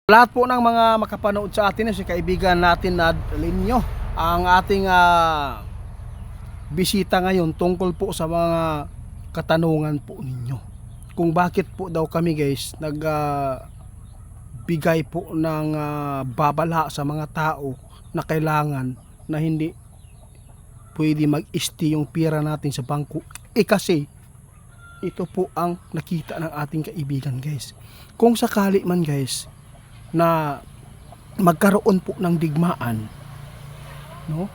Lahat po ng mga makapanood sa atin, si kaibigan natin na Linyo, ang ating bisita ngayon tungkol po sa mga katanungan po ninyo. Kung bakit po daw kami guys bigay po ng babala sa mga tao na kailangan na hindi pwede mag-stay yung pera natin sa bangko. Kasi ito po ang nakita ng ating kaibigan guys. Kung sakali man guys na magkaroon po ng digmaan, no?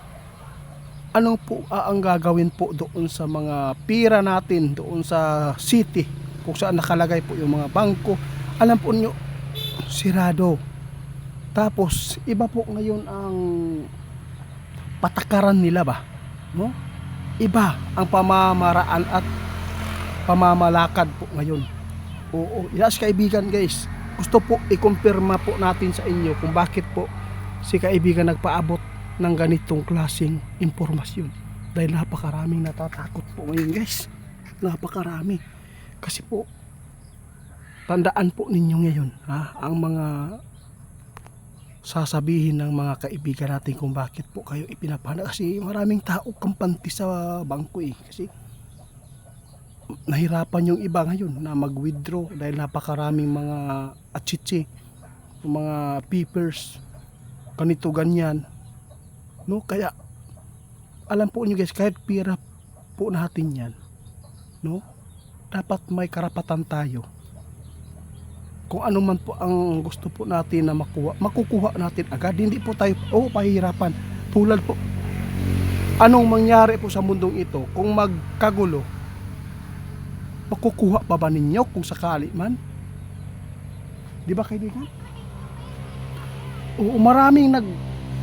Ano po ang gagawin po doon sa mga pira natin doon sa city kung saan nakalagay po yung mga bangko? Alam po niyo, sirado. Tapos iba po ngayon ang patakaran nila ba, no? Iba ang pamamaraan at pamamalakad po ngayon. Oo, yes kaibigan guys, gusto po i-confirma po natin sa inyo kung bakit po si kaibigan nagpaabot ng ganitong klaseng impormasyon. Dahil napakaraming natatakot po ngayon guys. Napakarami. Kasi po, tandaan po ninyo ngayon ang mga sasabihin ng mga kaibigan natin kung bakit po kayo ipinapahana. Kasi maraming tao kampante sa bangko Kasi nahirapan yung iba ngayon na mag-withdraw dahil napakaraming mga atsitsi, mga papers, ganito ganyan, no? Kaya alam po niyo guys, kahit pira po natin yan, no, dapat may karapatan tayo. Kung ano man po ang gusto po natin na makukuha natin agad. Hindi po tayo pahihirapan. Tulad po, anong mangyari po sa mundong ito kung magkagulo, makukuha pa ba ninyo kung sakali man? Di ba kaibigan? Oo, maraming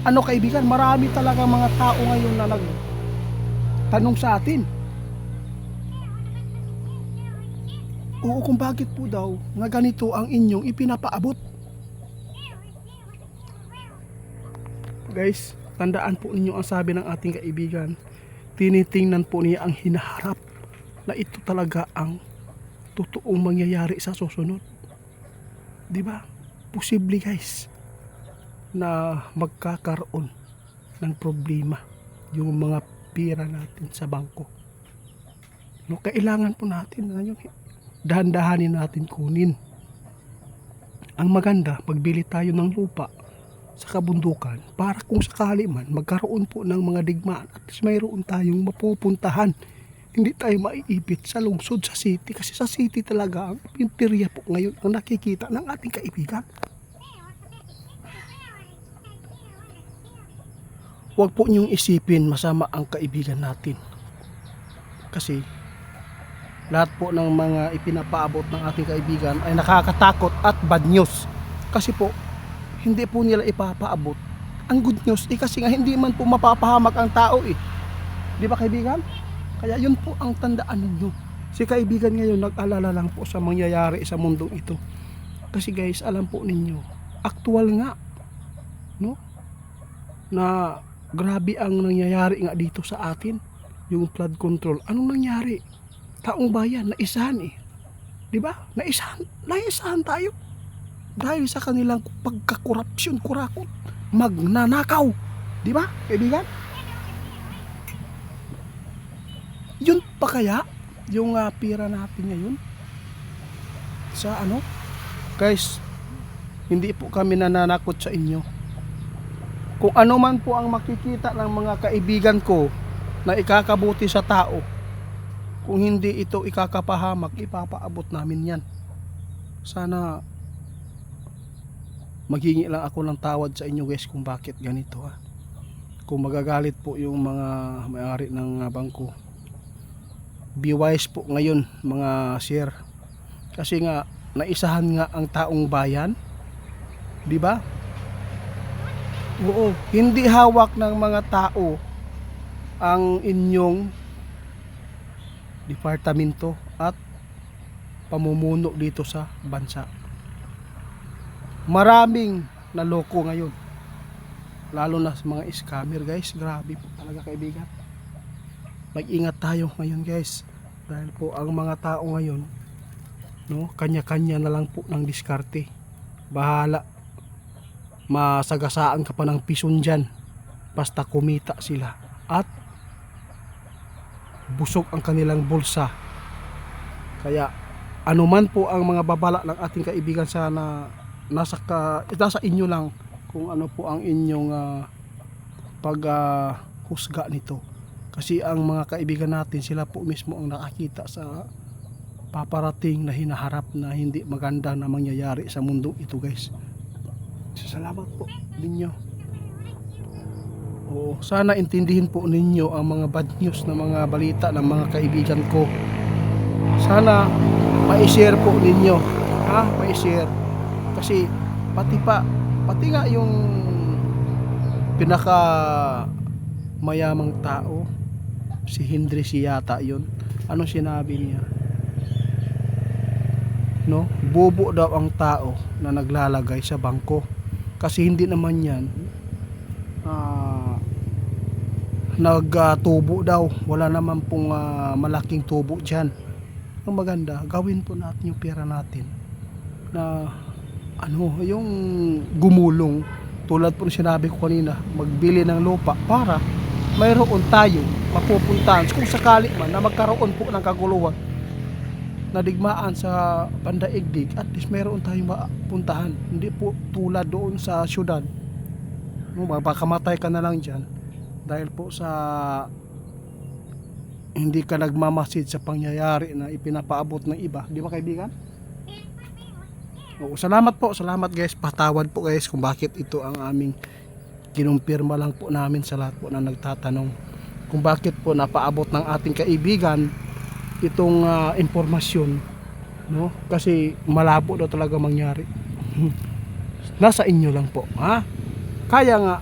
kaibigan, marami talaga mga tao ngayon na tanong sa atin. Oo, kung bakit po daw nga ganito ang inyong ipinapaabot. Guys, tandaan po ninyo ang sabi ng ating kaibigan. Tinitingnan po niya ang hinaharap na ito talaga ang totoong mangyayari sa susunod. Di ba? Posible guys na magkakaroon ng problema yung mga pera natin sa bangko. No, kailangan po natin dahan-dahanin natin kunin. Ang maganda, magbili tayo ng lupa sa kabundukan para kung sakali man magkaroon po ng mga digmaan at mayroon tayong mapupuntahan. Hindi tayo maiipit sa lungsod, sa city. Kasi sa city talaga ang pinteriya po ngayon ang nakikita ng ating kaibigan. Huwag po niyong isipin masama ang kaibigan natin. Kasi lahat po ng mga ipinapaabot ng ating kaibigan ay nakakatakot at bad news. Kasi po, hindi po nila ipapaabot ang good news. Kasi nga hindi man po mapapahamak ang tao Di ba kaibigan? Kaya yun po ang tandaan ninyo. Si kaibigan ngayon nag-alala lang po sa mangyayari sa mundong ito. Kasi guys, alam po ninyo, aktual nga, no? Na grabe ang nangyayari nga dito sa atin. Yung flood control. Anong nangyari? Taong bayan, naisahan Di ba? Naisahan tayo. Dahil sa kanilang pagkakorupsyon, kurakot, magnanakaw. Di ba, kaibigan? Yun pa kaya yung pira natin ngayon sa guys, hindi po kami nananakot sa inyo. Kung ano man po ang makikita ng mga kaibigan ko na ikakabuti sa tao, kung hindi ito ikakapahamak, ipapaabot namin yan. Sana maghingi lang ako ng tawad sa inyo guys kung bakit ganito Kung magagalit po yung mga may-ari ng bangko, be wise po ngayon mga sir. Kasi nga naisahan nga ang taong bayan. Di ba? Oo, hindi hawak ng mga tao ang inyong departamento at pamumuno dito sa bansa. Maraming naloko ngayon. Lalo na sa mga scammer guys. Grabe po talaga kaibigan. Mag-ingat tayo ngayon guys. Dahil po ang mga tao ngayon, no, kanya-kanya na lang po ng diskarte. Bahala masagasaan ka pa ng pison dyan basta kumita sila at busog ang kanilang bulsa. Kaya anuman po ang mga babala ng ating kaibigan, sana nasa inyo lang kung ano po ang inyong husga nito. Kasi ang mga kaibigan natin, sila po mismo ang nakakita sa paparating na hinaharap na hindi maganda na mangyayari sa mundo ito, guys. Salamat po ninyo. Oo, sana intindihin po ninyo ang mga bad news na mga balita ng mga kaibigan ko. Sana ma-share po ninyo, ma-share. Kasi pati nga yung pinaka mayamang tao, si Hendrix yata yun. Anong sinabi niya? No, bobo daw ang tao na naglalagay sa bangko. Kasi hindi naman yan nagtubo daw. Wala naman pong malaking tubo dyan. Ang maganda, gawin po natin yung pera natin na yung gumulong, tulad po ng sinabi ko kanina, magbili ng lupa para mayroon tayo mapupuntahan kung sakali man na magkaroon po ng kaguluhan na digmaan sa pandaigdig. At least mayroon tayong mapuntahan, hindi po tulad doon sa syudad, mapakamatay ka na lang dyan dahil po sa hindi ka nagmamasid sa pangyayari na ipinapaabot ng iba, di ba kaibigan? Salamat po, salamat guys. Patawad po guys kung bakit ito ang aming kinumpirma lang po namin sa lahat po na nagtatanong kung bakit po napaabot ng ating kaibigan itong impormasyon, no? Kasi malabo daw talaga mangyari. Nasa inyo lang po, kaya nga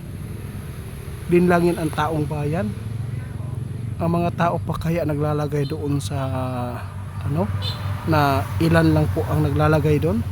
dinlangin ang taong bayan. Ang mga tao pa kaya naglalagay doon sa na ilan lang po ang naglalagay doon.